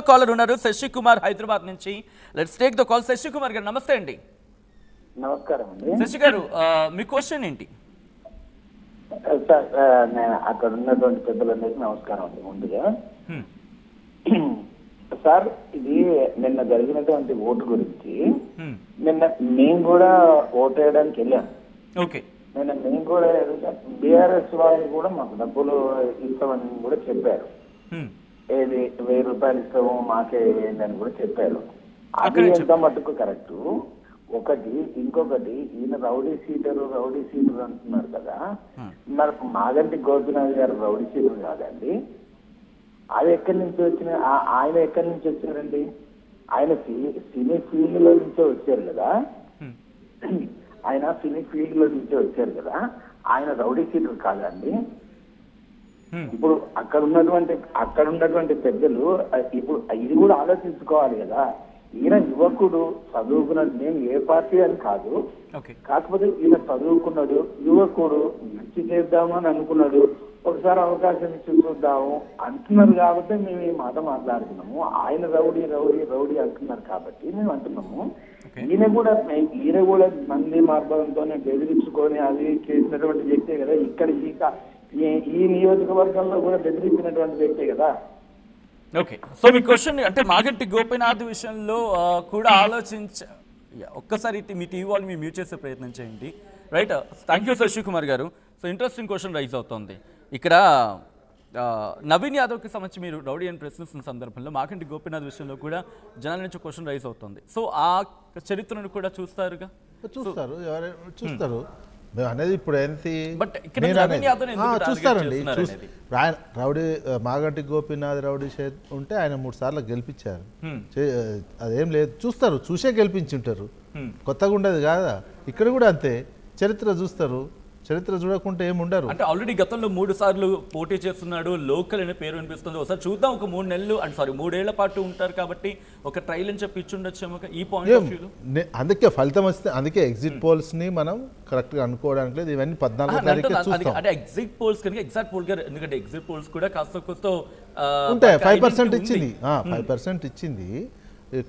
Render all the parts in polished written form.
Caller ఉన్నారు శశి కుమార్ హైదరాబాద్ నుంచి. Let's take the call. Shashi Kumar గారు నమస్తే అండి. నమస్కారం అండి. శశి గారు మీ క్వశ్చన్ ఏంటి? సార్ అక్కడ ఉన్నటువంటి పెద్దలందరికీ నమస్కారం అండి. ముందుగా సార్ ఇది నిన్న జరిగినటువంటి ఓటు గురించి నిన్న మేము కూడా ఓటు వేయడానికి వెళ్ళాం. ఓకే. నిన్న మేము కూడా బీఆర్ఎస్ వాళ్ళు కూడా మాకు డబ్బులు ఇస్తామని కూడా చెప్పారు. ఏది 1000 రూపాయలు ఇస్తాము మాకే వేయండి అని కూడా చెప్పారు. అది ఎంత మటుకు కరెక్ట్ ఒకటి. ఇంకొకటి ఈయన రౌడీ సీటర్ అంటున్నారు కదా, మరి మాగంటి గోపినాథ్ గారు రౌడీ సీటర్ కాదండి. అది ఎక్కడి నుంచి వచ్చిన ఆయన ఎక్కడి నుంచి వచ్చారండి? ఆయన సినీ ఫీల్డ్ లో నుంచే వచ్చారు కదా, ఆయన రౌడీ సీటర్ కాదండి. ఇప్పుడు అక్కడ ఉన్నటువంటి పెద్దలు ఇప్పుడు ఇది కూడా ఆలోచించుకోవాలి కదా. ఈయన యువకుడు, చదువుకున్నాడు. నేను ఏ పార్టీ అని కాదు, కాకపోతే ఈయన చదువుకున్నాడు, యువకుడు, మంచి చేద్దామని అనుకున్నాడు. ఒకసారి అవకాశం ఇచ్చి చూద్దాము అంటున్నారు కాబట్టి మేము ఈ మాట మాట్లాడుతున్నాము. ఆయన రౌడీ అంటున్నారు కాబట్టి మేము అంటున్నాము. ఈయన కూడా మంది మార్గంతోనే బెదిరించుకొని అది చేసినటువంటి వ్యక్తే కదా. ఇక్కడ ఈ నియోజకవర్గంలో కూడా బెదిరించినటువంటి వ్యక్తే కదా. ఓకే. సో మీ క్వశ్చన్ అంటే మాగంటి గోపీనాథ్ విషయంలో కూడా ఒక్కసారి మీ టీవీ వాళ్ళు మీరు మ్యూట్ చేసే ప్రయత్నం చేయండి. Right. Thank you Shashi Kumar garu. So interesting question raise అవుతుంది ఇక్కడ. నవీన్ యాదవ్కి సంబంధించి మీరు రౌడీ అని ప్రశ్నిస్తున్న సందర్భంలో మాగంటి గోపీనాథ్ విషయంలో కూడా జనాల నుంచి క్వశ్చన్ రైజ్ అవుతుంది. సో ఆ చరిత్రను కూడా చూస్తారు. అనేది ఇప్పుడు చూస్తారండి. రౌడీ మాగంటి గోపీనాథ్ రౌడీ ఉంటే ఆయన 3 సార్లు గెలిపించారు. అదేం లేదు, చూసే గెలిపించుంటారు. కొత్తగా ఉండదు కాదా. ఇక్కడ కూడా అంతే, చరిత్ర చూస్తారు. చరిత్ర చూడకుంటే ఏముండరు. అంటే ఆల్రెడీ గతంలో 3 సార్లు పోటీ చేస్తున్నాడు, లోకల్ అనే పేరు వినిపిస్తుంది. ఒకసారి చూద్దాం, ఒక 3 నెలలు అంటే 3 ఏళ్ల పాటు ఉంటారు కాబట్టి ఒక ట్రైల్ అని చెప్పి ఇచ్చుండొచ్చేమో ఈ పాయింట్ ఆఫ్ వ్యూలో. అందుకే ఫలితం వస్తే, అందుకే ఎగ్జిట్ పోల్స్ ని మనం కరెక్ట్ గా అనుకోవడానికి లేదు. ఇవన్నీ 14వ తారీఖు చూస్తాం. అంటే ఎగ్జిట్ పోల్స్ కనుక ఎగ్జాక్ట్ పోల్ గారు, ఎందుకంటే ఎగ్జిట్ పోల్స్ కూడా కాస్త ఉంటాయి. 5% ఇచ్చింది, 5% ఇచ్చింది.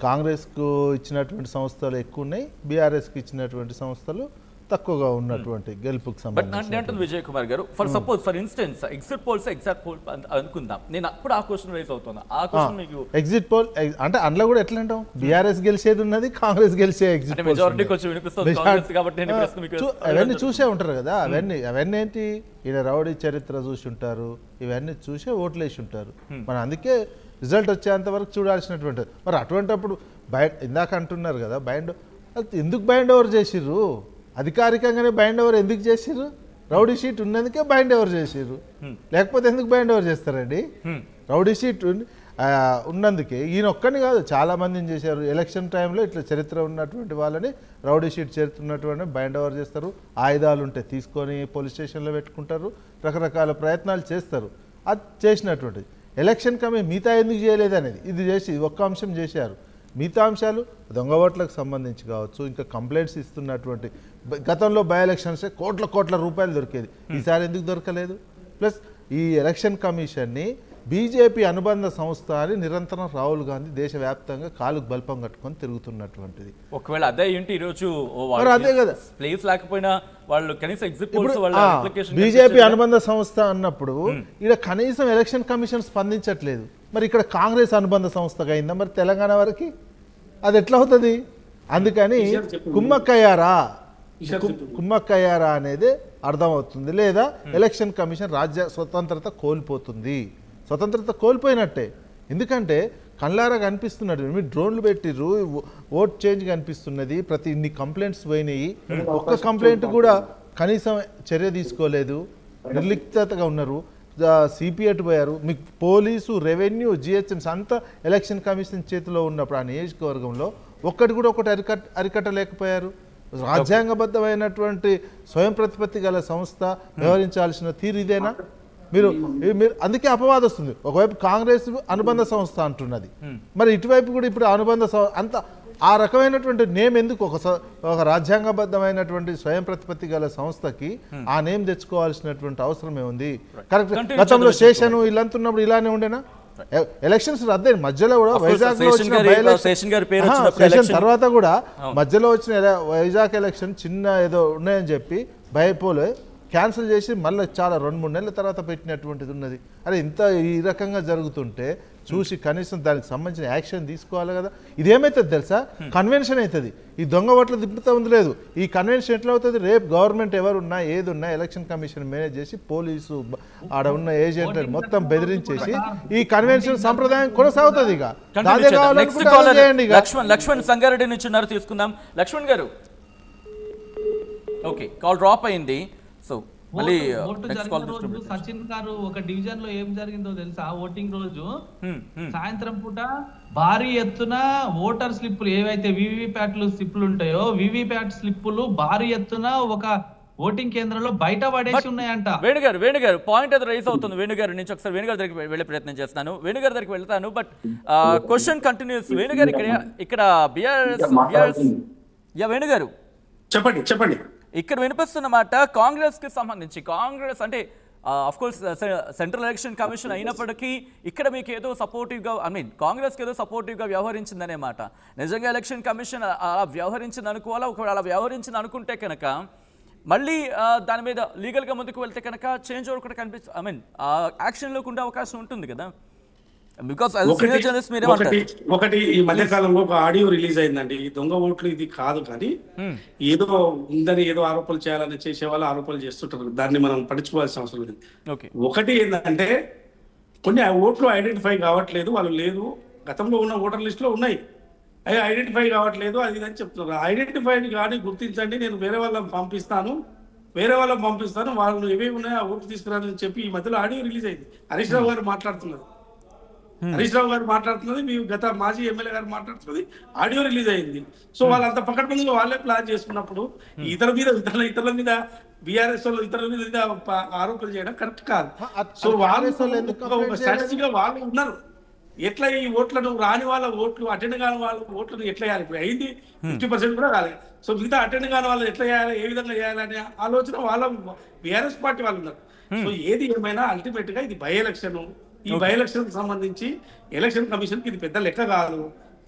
కాంగ్రెస్ కు ఇచ్చినటువంటి సంస్థలు ఎక్కువ ఉన్నాయి, బీఆర్ఎస్ కి ఇచ్చినటువంటి సంస్థలు తక్కువగా ఉన్నటువంటి గెలుపుకి సంబంధించి. విజయ్ కుమార్ గారు for instance exit polls exact pole అనుకుందాం. నేను అప్పుడు ఆ క్వశ్చన్ రైజ్ అవుతున్నా. ఆ క్వశ్చన్ మీకు ఎగ్జిట్ పోల్ అంటే అందులో కూడా ఎట్లా అంటాం, బీఆర్ఎస్ గెలిచేది ఉన్నది, కాంగ్రెస్ గెలిచే ఎగ్జిట్ పోల్. అవన్నీ చూసే ఉంటారు కదా. అవన్నీ ఏంటి, ఈయన రౌడీ చరిత్ర చూసి ఉంటారు, ఇవన్నీ చూసే ఓట్లు వేసి ఉంటారు. మనం అందుకే రిజల్ట్ వచ్చేంత వరకు చూడాల్సినటువంటి. మరి అటువంటిప్పుడు ఇందాక అంటున్నారు కదా బైండ్, ఎందుకు బైండ్ ఓవర్ చేసిర్రు? అధికారికంగానే బైండ్ ఓవర్ ఎందుకు చేసిర్రు? రౌడీ షీట్ ఉన్నందుకే బైండ్ ఓవర్ చేసిర్రు, లేకపోతే ఎందుకు బైండ్ ఓవర్ చేస్తారండి? రౌడీ షీట్ ఉన్నందుకే. ఈయన ఒక్కడిని కాదు, చాలా మందిని చేశారు. ఎలక్షన్ టైంలో ఇట్లా చరిత్ర ఉన్నటువంటి వాళ్ళని, రౌడీ షీట్ చరిత్ర ఉన్నటువంటి బైండ్ ఓవర్ చేస్తారు. ఆయుధాలు ఉంటే తీసుకొని పోలీస్ స్టేషన్లో పెట్టుకుంటారు, రకరకాల ప్రయత్నాలు చేస్తారు. అది చేసినటువంటిది. ఎలక్షన్ కమిషన్ మిగతా ఎందుకు చేయలేదు అనేది ఇది చేసి ఒక్క అంశం చేశారు. మిగతా అంశాలు దొంగ ఓట్లకు సంబంధించి కావచ్చు, ఇంకా కంప్లైంట్స్ ఇస్తున్నటువంటి, గతంలో బై ఎలక్షన్స్ కోట్ల రూపాయలు దొరికేది, ఈసారి ఎందుకు దొరకలేదు? ప్లస్ ఈ ఎలక్షన్ కమిషన్ని బీజేపీ అనుబంధ సంస్థ అని నిరంతరం రాహుల్ గాంధీ దేశవ్యాప్తంగా కాలుకు బల్పం కట్టుకొని తిరుగుతున్నటువంటిది. ఒకవేళ అదే ఏంటి ఈరోజు అదే కదా ప్లేస్ లేకపోయినా వాళ్ళు కనీసం ఎగ్జిట్ పోల్స్ బీజేపీ అనుబంధ సంస్థ అన్నప్పుడు ఇక్కడ కనీసం ఎలక్షన్ కమిషన్ స్పందించట్లేదు. మరి ఇక్కడ కాంగ్రెస్ అనుబంధ సంస్థగా అయిందా మరి తెలంగాణ వరకు? అది ఎట్లా అవుతుంది? అందుకని కుమ్మక్కయ్యారా అనేది అర్థమవుతుంది. లేదా ఎలక్షన్ కమిషన్ రాజ్య స్వతంత్రత కోల్పోతుంది. స్వతంత్రత కోల్పోయినట్టే. ఎందుకంటే కళ్ళారా కనిపిస్తున్నట్టు, మీరు డ్రోన్లు పెట్టిర్రు, ఓట్ చేంజ్ కనిపిస్తున్నది, ప్రతి ఇన్ని కంప్లైంట్స్ పోయినాయి, ఒక్క కంప్లైంట్ కూడా కనీసం చర్య తీసుకోలేదు, నిర్లిప్తగా ఉన్నారు. సిపిఎట్ పోయారు. మీకు పోలీసు, రెవెన్యూ, జిహెచ్ఎంసీ అంతా ఎలక్షన్ కమిషన్ చేతిలో ఉన్నప్పుడు ఆ నియోజకవర్గంలో ఒకటి అరికట్టలేకపోయారు. రాజ్యాంగబద్ధమైనటువంటి స్వయం ప్రతిపత్తి గల సంస్థ వ్యవహరించాల్సిన తీరు ఇదేనా? మీరు అందుకే అపవాదం వస్తుంది. ఒకవైపు కాంగ్రెస్ అనుబంధ సంస్థ అంటున్నది, మరి ఇటువైపు కూడా ఇప్పుడు అనుబంధ అంత ఆ రకమైనటువంటి నేమ్ ఎందుకు? ఒక రాజ్యాంగబద్ధమైనటువంటి స్వయం ప్రతిపత్తి గల సంస్థకి ఆ నేమ్ తెచ్చుకోవాల్సినటువంటి అవసరం ఏముంది? కరెక్ట్. గతంలో శేషను ఇల్లంతున్నప్పుడు ఇలానే ఉండేనా? ఎలక్షన్స్ రద్దు మధ్యలో కూడా Of course, వైజాగ్ శేషన్ గారి పేరు వచ్చినప్పుడు election- తర్వాత కూడా మధ్యలో వచ్చిన వైజాగ్ ఎలక్షన్ చిన్న ఏదో ఉన్నాయని చెప్పి భయపోలే క్యాన్సిల్ చేసి మళ్ళీ చాలా 2-3 నెలల తర్వాత పెట్టినటువంటిది ఉన్నది. అరే ఇంత ఈ రకంగా జరుగుతుంటే చూసి కనీసం దానికి సంబంధించిన యాక్షన్ తీసుకోవాలి కదా. ఇదేమవుతుంది తెలుసా, కన్వెన్షన్ అవుతుంది. ఈ దొంగ ఓట్లు దింపుతా ఉంది లేదు. ఈ కన్వెన్షన్ ఎట్లా అవుతుంది, రేపు గవర్నమెంట్ ఎవరున్నా ఏదున్నా ఎలక్షన్ కమిషన్ మేనేజ్ చేసి పోలీసు ఆడ ఉన్న ఏజెంట్ మొత్తం బెదిరించేసి ఈ కన్వెన్షన్ సంప్రదాయం కొనసాగుతుంది. ఇక అదే కావాలనుకుంటే అదే చేయండి. ఇక లక్ష్మణ్ సంగారెడ్డి నుంచి ఉన్నారు, తీసుకుందాం. లక్ష్మణ్ గారు, ఓకే కాల్ డ్రాప్ అయింది. సో మళ్ళీ నెక్స్ట్ కాల్ సచిన్ గారు ఒక డివిజన్ లో ఏం జరిగిందో తెలుసా, ఓటింగ్ రోజు సాయంత్రం పూట భారీ ఎత్తున ఓటర్ స్లిప్పులు ఏవైతే వివిప్యాట్లు స్లిప్పులు ఉంటాయో వివిప్యాట్ స్లిప్పులు భారీ ఎత్తున ఒక ఓటింగ్ కేంద్రంలో బయట పడేసి ఉన్నాయంట. వేణుగారు పాయింట్ అది రైజ్ అవుతుంది. వేణుగారు నుంచి ఒకసారి వేణుగారి దగ్గరికి వెళ్ళే ప్రయత్నం చేస్తాను. వేణుగారి దగ్గరికి వెళ్తాను, బట్ క్వశ్చన్ కంటిన్యూస్. వేణుగారు ఇక్కడ బిఆర్ఎస్ వేణుగారు చెప్పండి. ఇక్కడ వినిపిస్తున్న మాట కాంగ్రెస్ కి సంబంధించి, కాంగ్రెస్ అంటే of course central election commission అయినప్పటికీ ఇక్కడ మీకు ఏదో సపోర్టివ్గా కాంగ్రెస్కి ఏదో సపోర్టివ్గా వ్యవహరించిందనే మాట. నిజంగా ఎలక్షన్ కమిషన్ అలా వ్యవహరించింది అనుకోవాలా? ఒకవేళ అలా వ్యవహరించింది అనుకుంటే కనుక మళ్ళీ దాని మీద లీగల్గా ముందుకు వెళ్తే కనుక చేంజ్ ఓవర్ కూడా యాక్షన్లోకి ఉండే అవకాశం ఉంటుంది కదా. ఒకటి ఈ మధ్య కాలంలో ఒక ఆడియో రిలీజ్ అయిందండి. ఈ దొంగ ఓట్లు ఇది కాదు, కానీ ఏదో ఉందని ఏదో ఆరోపణలు చేయాలని చేసే వాళ్ళు ఆరోపణలు చేస్తుంటారు. దాన్ని మనం పట్టించుకోవాల్సిన అవసరం లేదు. ఒకటి ఏంటంటే కొన్ని ఓట్లు ఐడెంటిఫై కావట్లేదు, వాళ్ళు లేదు, గతంలో ఉన్న ఓటర్ లిస్ట్ లో ఉన్నాయి, అవి ఐడెంటిఫై కావట్లేదు, అది అని చెప్తున్నారు. ఐడెంటిఫైడ్ కానీ గుర్తించండి, నేను వేరే వాళ్ళని పంపిస్తాను, వాళ్ళు ఏవేవి ఉన్నాయో ఆ ఓట్లు తీసుకురాని చెప్పి ఈ మధ్యలో ఆడియో రిలీజ్ అయింది. హరీష్ రావు గారు మాట్లాడుతున్నారు, మీ గత మాజీ ఎమ్మెల్యే గారు మాట్లాడుతున్నది ఆడియో రిలీజ్ అయింది. సో వాళ్ళంత పక్కన వాళ్ళే ప్లాన్ చేసుకున్నప్పుడు ఇతరుల మీద బీఆర్ఎస్ వాళ్ళు ఇతరుల మీద ఆరోపణలు చేయడం కరెక్ట్ కాదు. సో వాళ్ళు స్ట్రాటజీగా వాళ్ళు ఉన్నారు. ఎట్లా ఈ ఓట్లను రాని వాళ్ళ ఓట్లు అటెండ్ కాని వాళ్ళ ఓట్లను ఎట్లా వేయాలి? ఇప్పుడు అయింది 50% కూడా కాలేదు. సో మిగతా అటెండ్ కాని వాళ్ళు ఎట్లా చేయాలి, ఏ విధంగా చేయాలనే ఆలోచన వాళ్ళ బీఆర్ఎస్ పార్టీ వాళ్ళు ఉన్నారు. సో ఏది ఏమైనా అల్టిమేట్ గా ఇది బై ఎలక్షన్. ఈ బై ఎలక్షన్ సంబంధించి ఎలక్షన్ కమిషన్ కి ఇది పెద్ద లెక్క కాదు.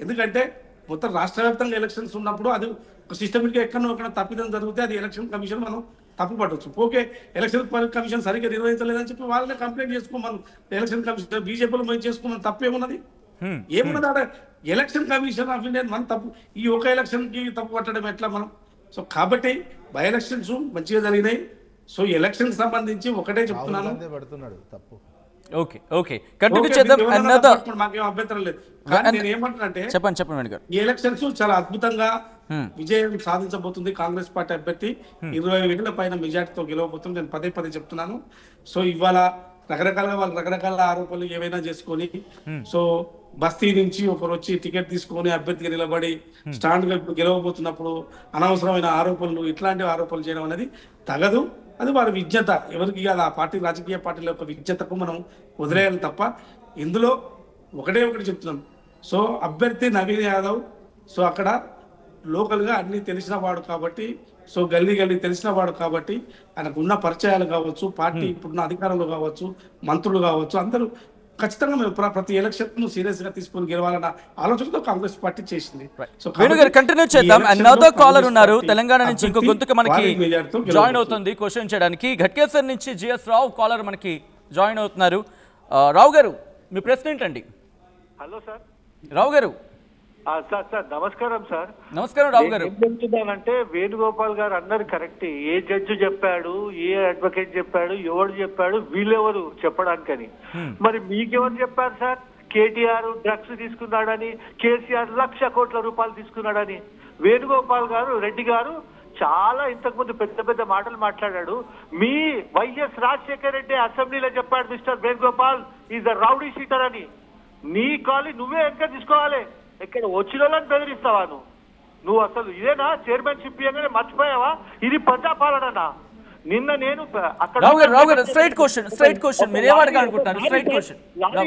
ఎందుకంటే మొత్తం రాష్ట్ర వ్యాప్తంగా ఎలక్షన్స్ ఉన్నప్పుడు అది ఒక సిస్టమిక్ ఎక్కడ తప్పిదం జరిగితే అది ఎలక్షన్ కమిషన్ మనం తప్పు పట్టవచ్చు. ఓకే, ఎలక్షన్ కమిషన్ సరిగ్గా నిర్వహించలేదని చెప్పి వాళ్ళనే కంప్లైంట్ చేసుకోమని ఎలక్షన్ కమిషన్ బీజేపీలో మేము చేసుకోమని తప్పేమున్నది? ఏమున్నది ఆడ? ఎలక్షన్ కమిషన్ ఆఫ్ ఇండియా మనం తప్పు, ఈ ఒక ఎలక్షన్ కి తప్పు పట్టడం ఎట్లా మనం? సో కాబట్టి బై ఎలక్షన్స్ మంచిగా జరిగినాయి. సో ఎలక్షన్ సంబంధించి ఒకటే చెప్తున్నాను, తప్పు. ఓకే కంటిన్యూ చేద్దాం. మాకేం అభ్యంతరం లేదు. నేను ఏమంటున్నానంటే చెప్పండి. ఈ ఎలక్షన్స్ చాలా అద్భుతంగా విజయం సాధించబోతుంది కాంగ్రెస్ పార్టీ అభ్యర్థి. 20,000 పైన మెజార్టీతో గెలవబోతుంది. నేను పదే చెప్తున్నాను. సో ఇవాళ రకరకాల ఆరోపణలు ఏవైనా చేసుకొని, సో బస్తీ నుంచి ఒకరు వచ్చి టికెట్ తీసుకొని అభ్యర్థిగా నిలబడి స్టాండ్ గా గెలవబోతున్నప్పుడు అనవసరమైన ఆరోపణలు, ఇట్లాంటి ఆరోపణలు చేయడం అనేది తగదు. అది వారి విజ్ఞత, ఎవరికి కాదు, ఆ పార్టీ రాజకీయ పార్టీల యొక్క విజ్ఞతకు మనం వదిలేయాలి తప్ప. ఇందులో ఒకటి చెప్తున్నాం. సో అభ్యర్థి నవీన్ యాదవ్ సో అక్కడ లోకల్ గా అన్ని తెలిసిన వాడు కాబట్టి, సో గల్లీ తెలిసిన వాడు కాబట్టి ఆయనకు ఉన్న పరిచయాలు కావచ్చు, పార్టీ ఇప్పుడున్న అధికారంలో కావచ్చు, మంత్రులు కావచ్చు, అందరూ ఖచ్చితంగా మేము ప్రతి ఎలక్షన్ సీరియస్ గా తీసుకొని గెలవాలన్న ఆలోచనతో కాంగ్రెస్ పార్టీ చేసింది. కంటిన్యూ చేద్దాం. అనదర్ కాలర్ ఉన్నారు తెలంగాణ నుంచి, ఇంకో గొంతుకు మనకి జాయిన్ అవుతుంది క్వశ్చన్ చేయడానికి. ఘట్కేసర్ నుంచి జిఎస్ రావు కాలర్ మనకి జాయిన్ అవుతున్నారు. రావు గారు, మీ ప్రశ్న ఏంటండి? Hello sir. రావు గారు. సార్ నమస్కారం సార్. నమస్కారం రావు గారు. ఏం చెప్తున్నానంటే వేణుగోపాల్ గారు అన్నారు కరెక్ట్. ఏ జడ్జి చెప్పాడు, ఏ అడ్వకేట్ చెప్పాడు, ఎవరు చెప్పాడు, వీళ్ళెవరు చెప్పడానికని? మరి మీకెవరు చెప్పారు సార్? కేటీఆర్ డ్రగ్స్ తీసుకున్నాడని, కేసీఆర్ 1,00,000 కోట్ల రూపాయలు తీసుకున్నాడని. వేణుగోపాల్ గారు, రెడ్డి గారు చాలా ఇంతకుముందు పెద్ద మాటలు మాట్లాడాడు. మీ వైఎస్ రాజశేఖర రెడ్డి అసెంబ్లీలో చెప్పాడు mister Venugopal is a rowdy sheeter అని. నీ కాలి నువ్వే ఎంక తీసుకోవాలి. ఇక్కడ వచ్చిన వాళ్ళని బెదిరిస్తావా నువ్వు అసలు ఇదేనా చైర్మన్షిప్ ఇవ్వగానే మర్చిపోయావా? ఇది ప్రజాపాలననా? నిన్న నేను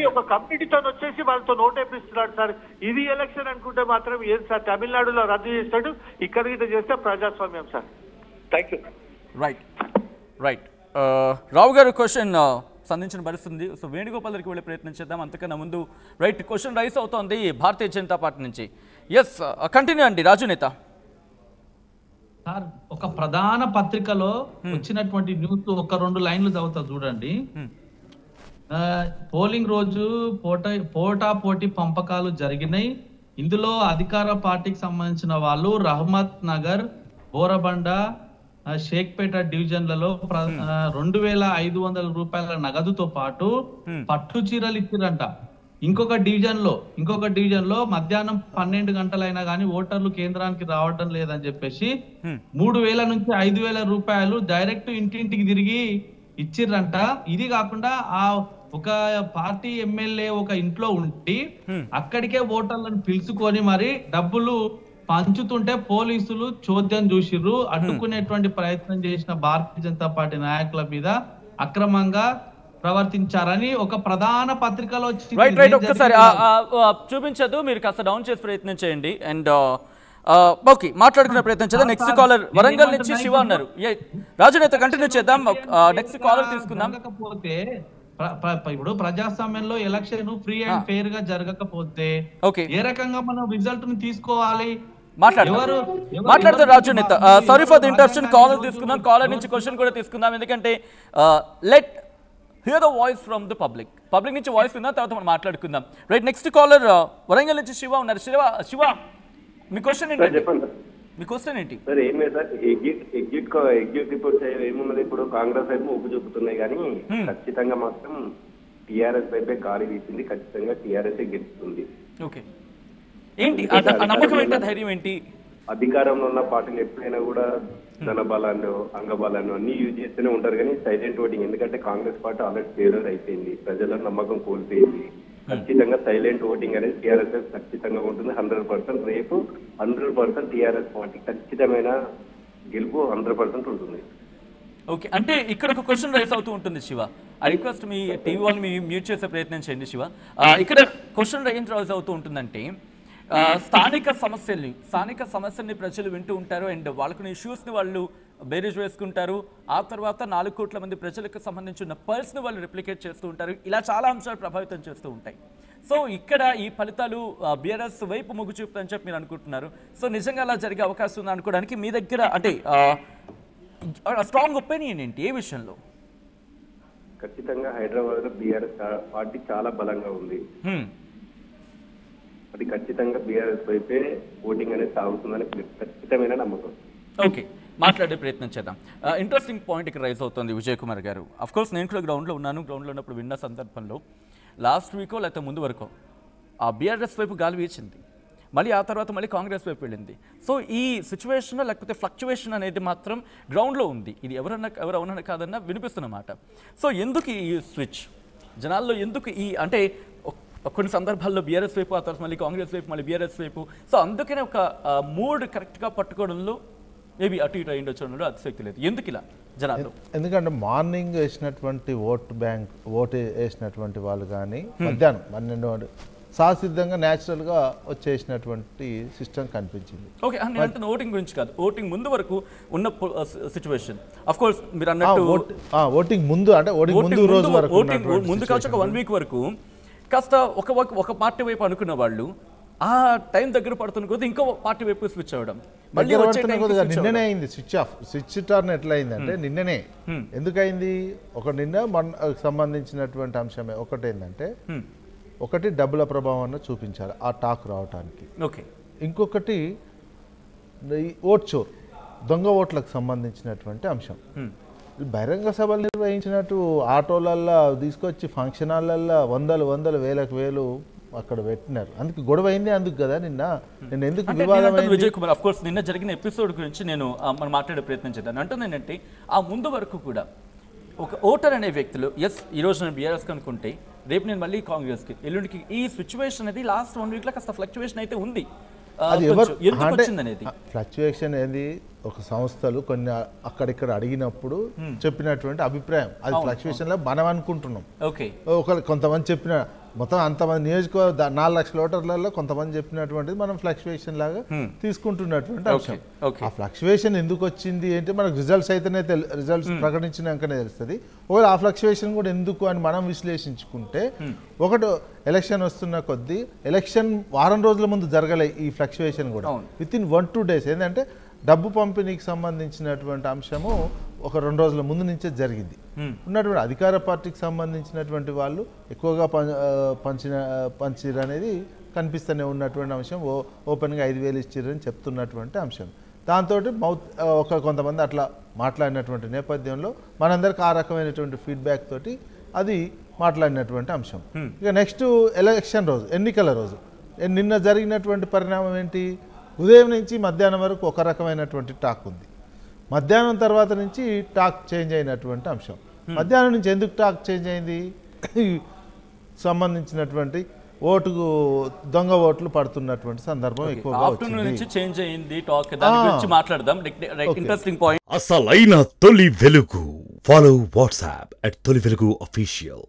ఒక కమిటీతో వచ్చేసి వాళ్ళతో నోటేపిస్తున్నాడు సార్. ఇది ఎలక్షన్ అనుకుంటే మాత్రం ఏం సార్? తమిళనాడులో రద్దు చేస్తాడు, ఇక్కడ చేస్తే ప్రజాస్వామ్యం సార్. Thank you. రైట్ రావు గారు, క్వశ్చన్ సంధించిన పరిస్థితి ఉంది. సో వేణుగోపాల్ దగ్గరికి వెళ్ళే ప్రయత్నం చేద్దాం. అంతకన్నా ముందు రైట్ క్వశ్చన్ రైస్ అవుతోంది భారతీయ జనతా పార్టీ నుంచి. ఎస్ కంటిన్యూ అండి రాజు నేత. సార్ ఒక ప్రధాన పత్రికలో వచ్చినటువంటి న్యూస్ ఒక 2 లైన్లు చదువుతా చూడండి. పోలింగ్ రోజు పోటాపోటీ పంపకాలు జరిగినాయి. ఇందులో అధికార పార్టీకి సంబంధించిన వాళ్ళు రహమత్ నగర్, బోరబండ, షేక్పేట డివిజన్లలో 2,500 రూపాయల నగదుతో పాటు పట్టు చీరలు ఇచ్చిరంట. ఇంకొక డివిజన్ లో మధ్యాహ్నం 12 గంటలైనా కానీ ఓటర్లు కేంద్రానికి రావడం లేదని చెప్పేసి 3,000 నుంచి 5,000 రూపాయలు డైరెక్ట్ ఇంటింటికి తిరిగి ఇచ్చిర్రంట. ఇది కాకుండా ఆ ఒక పార్టీ ఎమ్మెల్యే ఒక ఇంట్లో ఉండి అక్కడికే ఓటర్లను పిలుచుకొని మరి డబ్బులు పంచుతుంటే పోలీసులు చోద్యం చూసిర్రు. అడ్డుకునేటువంటి ప్రయత్నం చేసిన భారతీయ జనతా పార్టీ నాయకుల మీద అక్రమంగా ప్రవర్తించారని ఒక ప్రధాన పత్రికలో ఒక్కసారి చూపించదు, మీరు కాస్త డౌన్ చేసి ప్రయత్నం చేయండి. అండ్ ఓకే మాట్లాడుకునే ప్రయత్నం చేద్దాం. నెక్స్ట్ కాలర్ వరంగల్ నుంచి శివ అన్నారు. రాజునేత కంటిన్యూ చేద్దాం. నెక్స్ట్ కాలర్ తీసుకుందాం. ఇప్పుడు ప్రజాస్వామ్యంలో ఎలక్షన్ ఫ్రీ అండ్ ఫెయిర్ గా జరగకపోతే ఏ రకంగా మనం రిజల్ట్ ని తీసుకోవాలి? మాట్లాడతారు రాజు నేత. Sorry for the interruption. Caller తీసుకుందాం. కాలర్ నుంచి క్వశ్చన్ కూడా తీసుకుందాం. ఎందుకంటే let hear the voice from the public నుంచి వాయిస్ విన్న తర్వాత మనం మాట్లాడుకుందాం. రైట్ నెక్స్ట్ కాలర్ వరంగల్ నుంచి శివ ఉన్నారు. శివ మీ క్వశ్చన్ ఏంటి? మీ క్వశ్చన్ ఏంటి సార్? ఏం లేదు సార్, ఎగ్జిట్ రిపోర్ట్స్ ఏమున్నది ఇప్పుడు కాంగ్రెస్ వైపు మొగ్గు చూపుతున్నాయి కానీ ఖచ్చితంగా మాత్రం టీఆర్ఎస్ వైపే గాలి వీసింది. ఖచ్చితంగా టీఆర్ఎస్ గెలుస్తుంది. ఓకే ఏంటి నమ్మకం ఏంటి, ధైర్యం ఏంటి? అధికారంలో ఉన్న పార్టీలు ఎప్పుడైనా కూడా ధన బలాన్ని అంగబలాన్ని అన్ని యూజ్ చేస్తూనే ఉంటారు కానీ సైలెంట్ ఓటింగ్, ఎందుకంటే కాంగ్రెస్ పార్టీ ఆల్రెడీ ఫెయిల్యూర్ అయిపోయింది, ప్రజల నమ్మకం కోల్పోయింది. ఖచ్చితంగా సైలెంట్ ఓటింగ్ అనేది టీఆర్ఎస్ ఖచ్చితంగా ఉంటుంది. 100% రేపు 100% టీఆర్ఎస్ పార్టీ ఖచ్చితమైన గెలుపు 100% ఉంటుంది. ఓకే అంటే ఇక్కడ ఒక క్వశ్చన్ రైస్ అవుతూ ఉంటుంది Shiva. I request me TV వాళ్ళు మీ మ్యూట్ చేసే ప్రయత్నం చేయండి శివ. ఇక్కడ క్వశ్చన్ రైస్ అవుతూ ఉంటుందంటే స్థానిక సమస్యల్ని ప్రజలు వింటూ ఉంటారు అండ్ వాళ్ళకున్న ఇష్యూస్ని వాళ్ళు బేరీజ్ వేసుకుంటారు. ఆ తర్వాత 4 కోట్ల మంది ప్రజలకు సంబంధించిన పల్స్ని వాళ్ళు రిప్లికేట్ చేస్తూ ఉంటారు. ఇలా చాలా అంశాలు ప్రభావితం చేస్తూ ఉంటాయి. సో ఇక్కడ ఈ ఫలితాలు బీఆర్ఎస్ వైపు మొగ్గు చూపుతాయని చెప్పి మీరు అనుకుంటున్నారు. సో నిజంగా అలా జరిగే అవకాశం ఉంది అనుకోవడానికి మీ దగ్గర అంటే స్ట్రాంగ్ ఒపీనియన్ ఏంటి ఏ విషయంలో? ఖచ్చితంగా హైదరాబాద్ లో బీఆర్ఎస్ పార్టీ చాలా బలంగా ఉంది. అది ఖచ్చితంగా బీఆర్ఎస్ వైపే ఓటింగ్ అనేది సాగుతుందని ఖచ్చితమైన నమ్మకం. ఓకే మాట్లాడే ప్రయత్నం చేద్దాం. ఇంట్రెస్టింగ్ పాయింట్ ఇక్కడ రైజ్ అవుతుంది విజయ్ కుమార్ గారు. అఫ్కోర్స్ నేను కూడా గ్రౌండ్లో ఉన్నప్పుడు విన్న సందర్భంలో లాస్ట్ వీకో లేకపోతే ముందు వరకు ఆ బీఆర్ఎస్ వైపు గాలి వీచింది, మళ్ళీ ఆ తర్వాత మళ్ళీ కాంగ్రెస్ వైపు వెళ్ళింది. సో ఈ సిచ్యువేషన్ లేకపోతే ఫ్లక్చువేషన్ అనేది మాత్రం గ్రౌండ్లో ఉంది. ఇది ఎవరు అవునన్నా కాదన్నా వినిపిస్తున్నమాట. సో ఎందుకు ఈ స్విచ్ జనాల్లో, ఎందుకు ఈ అంటే కొన్ని సందర్భాల్లో బీఆర్ఎస్ వైపు, ఆ తర్వాత మళ్ళీ కాంగ్రెస్ వైపు, మళ్ళీ బీఆర్ఎస్ వైపు. సో అందుకనే ఒక మూడ్ కరెక్ట్గా పట్టుకోవడంలో మేబీ అటు ఇటు అయ్యిండొచ్చు అనడంలో అతిశక్తి లేదు. ఎందుకు ఇలా జనాలు? ఎందుకంటే మార్నింగ్ వేసినటువంటి ఓటు వేసినటువంటి వాళ్ళు కానీ మధ్యాహ్నం 12 సహసిద్ధంగా న్యాచురల్గా వచ్చేసినటువంటి సిస్టమ్ కనిపించింది. ఓకే నేను అంటున్న ఓటింగ్ గురించి కాదు, ఓటింగ్ ముందు వరకు ఉన్న సిచ్యువేషన్. ఆఫ్ కోర్స్ మీరు అన్నట్టు ఓటింగ్ ముందు అంటే ఓటింగ్ ముందు కావచ్చు ఒక 1 వీక్ వరకు కాస్త ఒక పార్టీ వైపు అనుకున్న వాళ్ళు ఆ టైం దగ్గర పడుతున్న కొద్ది ఇంకో పార్టీ వైపు స్విచ్ అవ్వడం. నిన్ననే అయింది స్విచ్ టర్న్ ఎట్లా అయిందంటే నిన్ననే. ఎందుకయింది? నిన్న సంబంధించినటువంటి అంశమే ఒకటేందంటే, ఒకటి డబ్బుల ప్రభావాన్ని చూపించాలి ఆ టాక్ రావటానికి. ఓకే ఇంకొకటి ఓట్ చోర్, దొంగ ఓట్లకు సంబంధించినటువంటి అంశం. బహిరంగ సభలు నిర్వహించినట్టు ఆటోలల్లో తీసుకొచ్చి ఫంక్షన్ హాల్లల్లో వందలు వేలు అక్కడ పెట్టినారు. అందుకు గొడవ అయింది. అందుకు కదా నిన్న ఎందుకు వివాదం విజయ్ కుమార్. అఫ్ కోర్స్ నిన్న జరిగిన ఎపిసోడ్ గురించి మనం మాట్లాడే ప్రయత్నం చేద్దాం. అంటుంది ఏంటంటే ఆ ముందు వరకు కూడా ఒక ఓటర్ అనే వ్యక్తులు ఈ రోజు నేను బీఆర్ఎస్కి అనుకుంటే రేపు నేను మళ్ళీ కాంగ్రెస్కి, ఎల్లుండికి, ఈ సిచ్యువేషన్ అనేది లాస్ట్ 1 వీక్లో కాస్త ఫ్లక్చువేషన్ అయితే ఉంది. ఫ్లక్చువేషన్ ఏంది? ఒక సంస్థలు కొన్ని అక్కడిక్కడ అడిగినప్పుడు చెప్పినటువంటి అభిప్రాయం. అది ఫ్లక్చువేషన్ లో మనం అనుకుంటున్నాం. కొంతమంది చెప్పిన మొత్తం అంతమంది నియోజకవర్గ 4 లక్షల ఓటర్లలో కొంతమంది చెప్పినటువంటిది మనం ఫ్లక్చువేషన్ లాగా తీసుకుంటున్నటువంటి అంశం. ఆ ఫ్లక్చువేషన్ ఎందుకు వచ్చింది అంటే మనకు రిజల్ట్స్ అయితేనే రిజల్ట్స్ ప్రకటించినాకనే తెలుస్తుంది. ఒకవేళ ఆ ఫ్లక్చువేషన్ కూడా ఎందుకు అని మనం విశ్లేషించుకుంటే, ఒకటి ఎలక్షన్ వస్తున్న కొద్దీ ఎలక్షన్ వారం రోజుల ముందు జరగలే ఈ ఫ్లక్చువేషన్ కూడా, విత్ ఇన్ 1-2 days. ఏంటంటే డబ్బు పంపిణీకి సంబంధించినటువంటి అంశము ఒక 2 రోజుల ముందు నుంచే జరిగింది. ఉన్నటువంటి అధికార పార్టీకి సంబంధించినటువంటి వాళ్ళు ఎక్కువగా పంచిరు అనేది కనిపిస్తూనే ఉన్నటువంటి అంశం. ఓపెన్గా 5,000 ఇచ్చిరని చెప్తున్నటువంటి అంశం. దాంతో కొంతమంది అట్లా మాట్లాడినటువంటి నేపథ్యంలో మనందరికి ఆ రకమైనటువంటి ఫీడ్బ్యాక్ తోటి అది మాట్లాడినటువంటి అంశం. ఇక నెక్స్ట్ ఎలక్షన్ రోజు, ఎన్నికల రోజు నిన్న జరిగినటువంటి పరిణామం ఏంటి? ఉదయం నుంచి మధ్యాహ్నం వరకు ఒక రకమైనటువంటి టాక్ ఉంది. మధ్యాహ్నం తర్వాత నుంచి టాక్ చేంజ్ అయినటువంటి అంశం. మధ్యాహ్నం నుంచి ఎందుకు టాక్ చేంజ్ అయింది? సంబంధించినటువంటి దొంగ ఓట్లు పడుతున్నటువంటి సందర్భం ఎక్కువగా చేంజ్ అయింది టాక్. దాని గురించి మాట్లాడదాం. Interesting point. అసలైన తొలి వెలుగు. ఫాలో వాట్సాప్ @తొలి వెలుగు official.